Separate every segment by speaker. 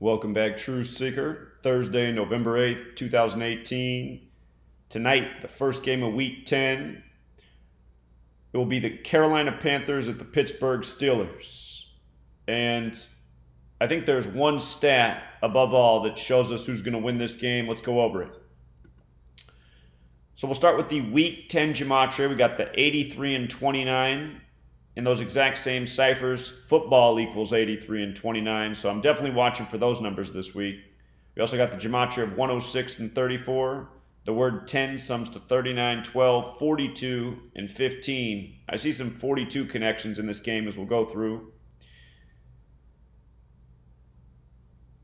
Speaker 1: Welcome back, Truth Seeker. Thursday, November 8th, 2018. Tonight, the first game of Week 10. It will be the Carolina Panthers at the Pittsburgh Steelers. And I think there's one stat above all that shows us who's going to win this game. Let's go over it. So we'll start with the Week 10 gematria. We got the 83 and 29. In those exact same ciphers, football equals 83 and 29, so I'm definitely watching for those numbers this week. We also got the gematria of 106 and 34. The word 10 sums to 39, 12, 42, and 15. I see some 42 connections in this game as we'll go through.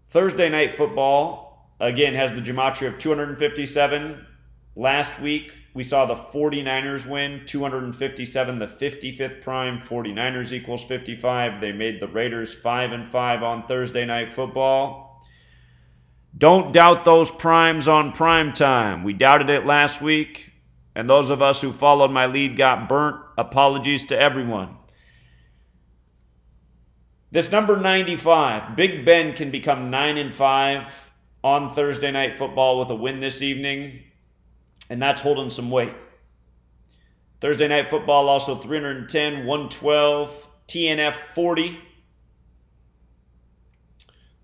Speaker 1: Thursday night football, again, has the gematria of 257. Last week, we saw the 49ers win, 257, the 55th prime. 49ers equals 55. They made the Raiders 5-5 on Thursday night football. Don't doubt those primes on prime time. We doubted it last week, and those of us who followed my lead got burnt. Apologies to everyone. This number 95, Big Ben can become 9-5 on Thursday night football with a win this evening. And that's holding some weight. Thursday night football also 310, 112, TNF 40,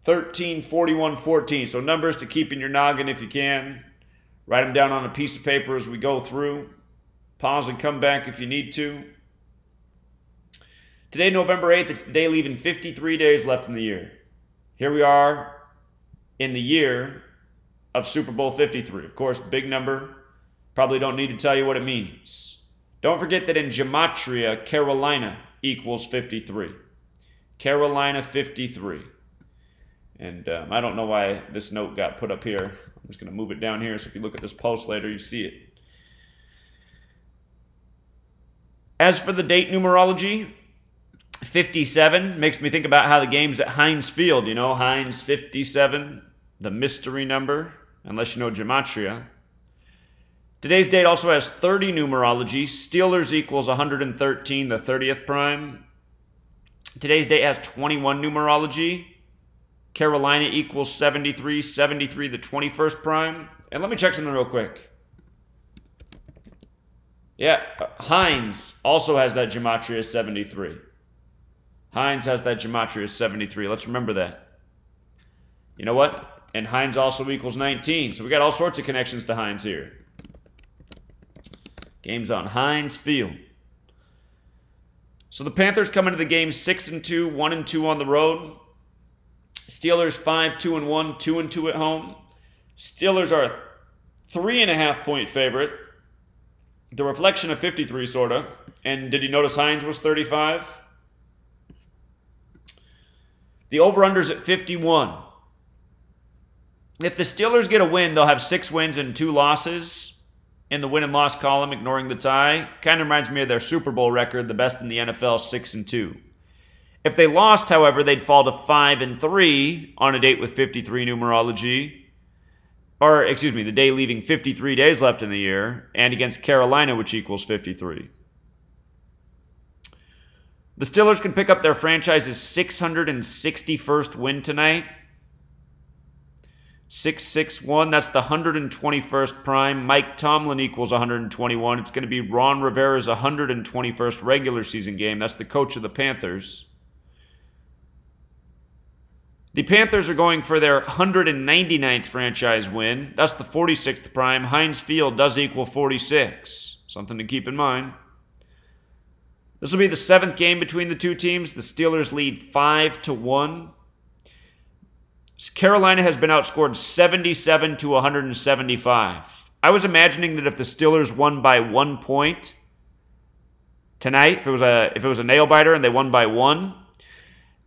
Speaker 1: 13, 41, 14. So numbers to keep in your noggin if you can. Write them down on a piece of paper as we go through. Pause and come back if you need to. Today, November 8th, it's the day leaving 53 days left in the year. Here we are in the year of Super Bowl 53. Of course, big number. Probably don't need to tell you what it means. Don't forget that in gematria, Carolina equals 53. Carolina 53. And I don't know why this note got put up here. I'm just going to move it down here so if you look at this post later, you see it. As for the date numerology, 57 makes me think about how the game's at Heinz Field. You know, Heinz 57, the mystery number, unless you know gematria. Today's date also has 30 numerology. Steelers equals 113, the 30th prime. Today's date has 21 numerology. Carolina equals 73, 73, the 21st prime. And let me check something real quick. Yeah, Heinz also has that gematria as 73. Heinz has that gematria as 73. Let's remember that. You know what? And Heinz also equals 19. So we got all sorts of connections to Heinz here. Game's on Heinz Field. So the Panthers come into the game 6-2, 1-2 on the road. Steelers 5-2-1, 2-2 at home. Steelers are a 3.5-point favorite. The reflection of 53, sort of. And did you notice Heinz was 35? The over-under's at 51. If the Steelers get a win, they'll have 6 wins and 2 losses. In the win and loss column, ignoring the tie. Kind of reminds me of their Super Bowl record, the best in the NFL, 6-2. If they lost, however, they'd fall to 5-3 on a date with 53 numerology. Or, excuse me, the day leaving 53 days left in the year, and against Carolina, which equals 53. The Steelers can pick up their franchise's 661st win tonight. 661, that's the 121st prime. Mike Tomlin equals 121. It's going to be Ron Rivera's 121st regular season game. That's the coach of the Panthers. The Panthers are going for their 199th franchise win. That's the 46th prime. Heinz Field does equal 46. Something to keep in mind. This will be the 7th game between the two teams. The Steelers lead 5-1. Carolina has been outscored 77-175. I was imagining that if the Steelers won by 1 point tonight, if it was a nail biter and they won by 1,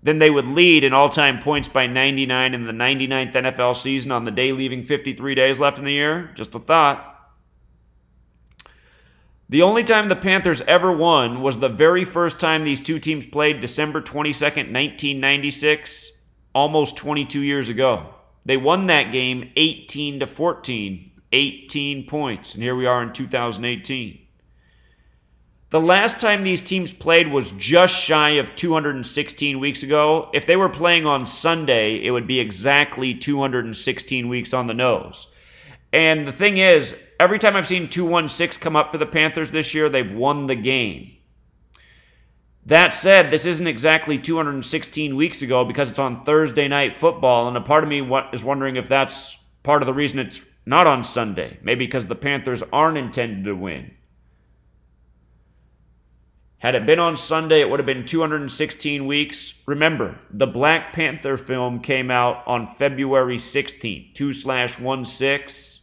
Speaker 1: then they would lead in all-time points by 99 in the 99th NFL season on the day leaving 53 days left in the year. Just a thought. The only time the Panthers ever won was the very first time these two teams played, December 22nd, 1996. Almost 22 years ago. They won that game 18-14, 18 points, and here we are in 2018. The last time these teams played was just shy of 216 weeks ago. If they were playing on Sunday, it would be exactly 216 weeks on the nose. And the thing is, every time I've seen 216 come up for the Panthers this year, they've won the game. That said, this isn't exactly 216 weeks ago because it's on Thursday Night Football, and a part of me is wondering if that's part of the reason it's not on Sunday. Maybe because the Panthers aren't intended to win. Had it been on Sunday, it would have been 216 weeks. Remember, the Black Panther film came out on February 16th, 2/16.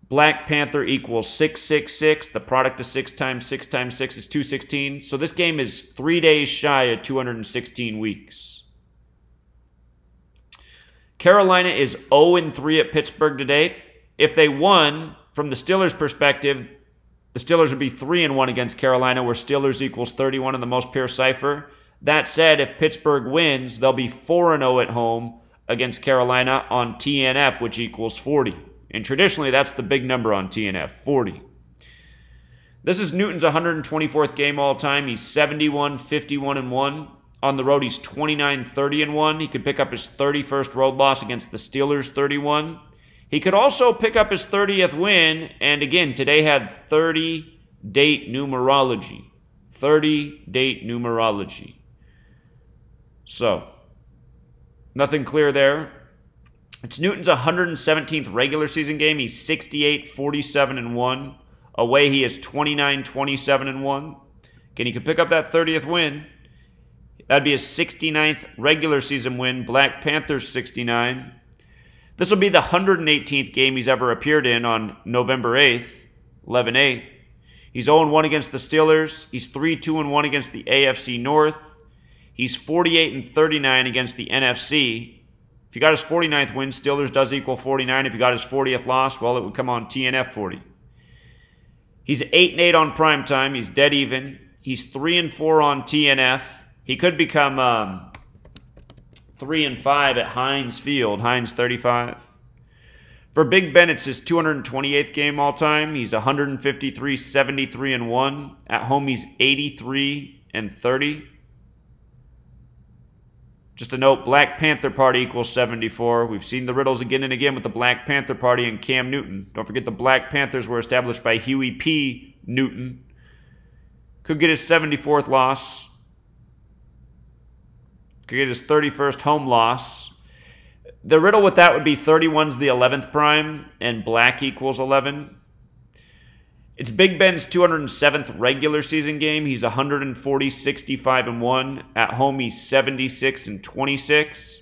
Speaker 1: Black Panther equals 666. The product of 6 times 6 times 6 is 216. So this game is 3 days shy of 216 weeks. Carolina is 0-3 at Pittsburgh to date. If they won, from the Steelers' perspective, the Steelers would be 3-1 against Carolina, where Steelers equals 31 in the most pure cipher. That said, if Pittsburgh wins, they'll be 4-0 at home against Carolina on TNF, which equals 40. And traditionally, that's the big number on TNF, 40. This is Newton's 124th game all time. He's 71-51-1. On the road, he's 29-30-1. He could pick up his 31st road loss against the Steelers, 31. He could also pick up his 30th win, and again, today had 30-date numerology. 30-date numerology. So, nothing clear there. It's Newton's 117th regular season game. He's 68-47-1. Away, he is 29-27-1. Again, he could pick up that 30th win. That'd be his 69th regular season win. Black Panthers 69. This will be the 118th game he's ever appeared in on November 8th, 11-8. He's 0-1 against the Steelers. He's 3-2-1 against the AFC North. He's 48-39 against the NFC. If he got his 49th win, Steelers does equal 49. If he got his 40th loss, well, it would come on TNF 40. He's 8-8 on primetime. He's dead even. He's 3-4 on TNF. He could become 3-5 at Heinz Field, Heinz 35. For Big Ben, it's his 228th game all time. He's 153-73-1. At home, he's 83-30. Just a note, Black Panther Party equals 74. We've seen the riddles again and again with the Black Panther Party and Cam Newton. Don't forget the Black Panthers were established by Huey P. Newton. Could get his 74th loss. Could get his 31st home loss. The riddle with that would be 31's the 11th prime and black equals 11. It's Big Ben's 207th regular season game. He's 140-65-1. At home, he's 76-26.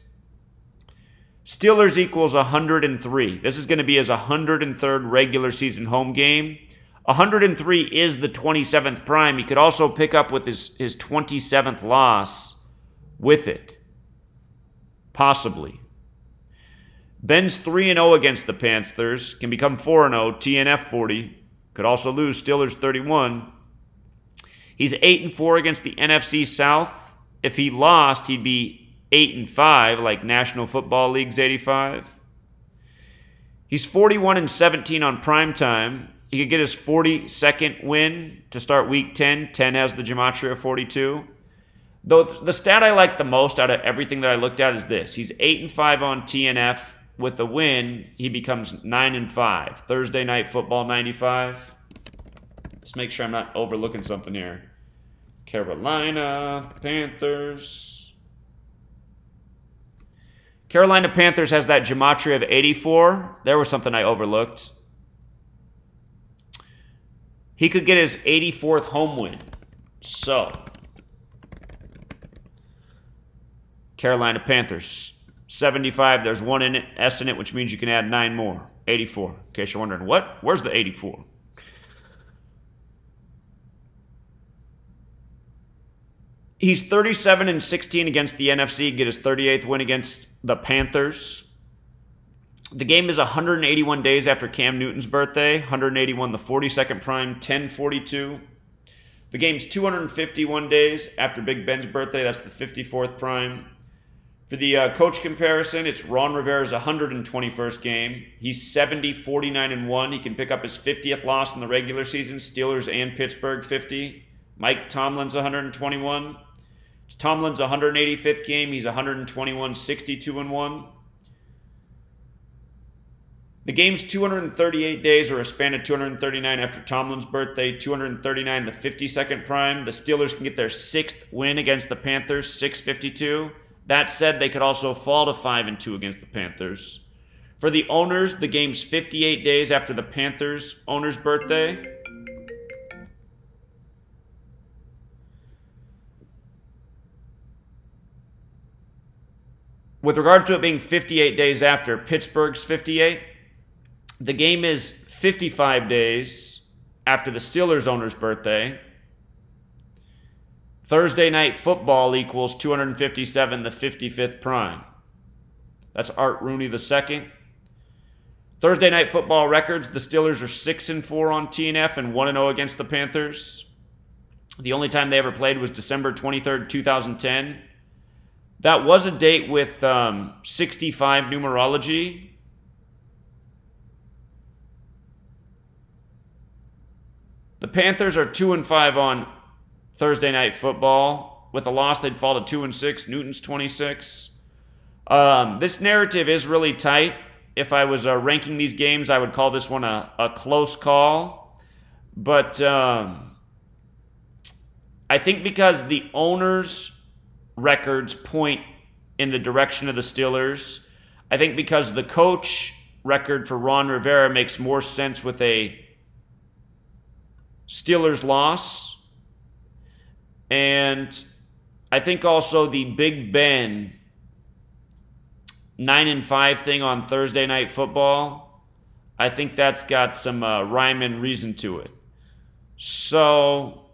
Speaker 1: Steelers equals 103. This is going to be his 103rd regular season home game. 103 is the 27th prime. He could also pick up with his 27th loss with it. Possibly. Ben's 3-0 against the Panthers. Can become 4-0. TNF 40. Could also lose. Steelers 31. He's 8-4 against the NFC South. If he lost, he'd be 8-5, like National Football League's 85. He's 41-17 on primetime. He could get his 42nd win to start Week 10. 10 has the gematria of 42. Though the stat I like the most out of everything that I looked at is this. He's 8-5 on TNF. With the win, he becomes 9-5. Thursday Night Football 95. Let's make sure I'm not overlooking something here. Carolina Panthers. Carolina Panthers has that gematria of 84. There was something I overlooked. He could get his 84th home win. So, Carolina Panthers. 75, there's one in it, S in it, which means you can add 9 more. 84. In case you're wondering, what? Where's the 84? He's 37-16 against the NFC, get his 38th win against the Panthers. The game is 181 days after Cam Newton's birthday. 181, the 42nd prime, 10:42. The game's 251 days after Big Ben's birthday. That's the 54th prime. For the coach comparison, it's Ron Rivera's 121st game. He's 70, 49, and 1. He can pick up his 50th loss in the regular season. Steelers and Pittsburgh 50. Mike Tomlin's 121. It's Tomlin's 185th game. He's 121, 62, and 1. The game's 238 days, or a span of 239 after Tomlin's birthday, 239 the 52nd prime. The Steelers can get their 6th win against the Panthers, 652. That said, they could also fall to 5-2 against the Panthers. For the owners, the game's 58 days after the Panthers' owner's birthday. With regard to it being 58 days after Pittsburgh's 58, the game is 55 days after the Steelers' owner's birthday. Thursday Night Football equals 257, the 55th prime. That's Art Rooney II. Thursday Night Football records, the Steelers are 6-4 on TNF and 1-0 against the Panthers. The only time they ever played was December 23rd, 2010. That was a date with 65 numerology. The Panthers are 2-5 on Thursday Night Football. With a loss, they'd fall to 2-6. Newton's 26. This narrative is really tight. If I was ranking these games, I would call this one a close call. But I think because the owners' records point in the direction of the Steelers, I think because the coach record for Ron Rivera makes more sense with a Steelers loss. And I think also the Big Ben 9-5 thing on Thursday Night Football, I think that's got some rhyme and reason to it. So,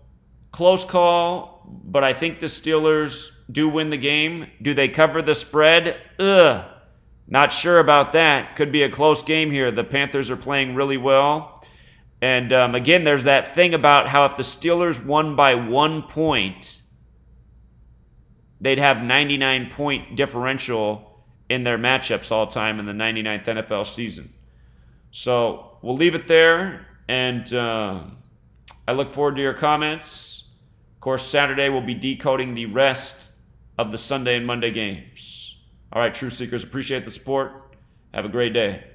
Speaker 1: close call, but I think the Steelers do win the game. Do they cover the spread? Not sure about that. Could be a close game here. The Panthers are playing really well. And again, there's that thing about how if the Steelers won by 1 point, they'd have 99-point differential in their matchups all time in the 99th NFL season. So we'll leave it there, and I look forward to your comments. Of course, Saturday we'll be decoding the rest of the Sunday and Monday games. All right, Truth Seekers, appreciate the support. Have a great day.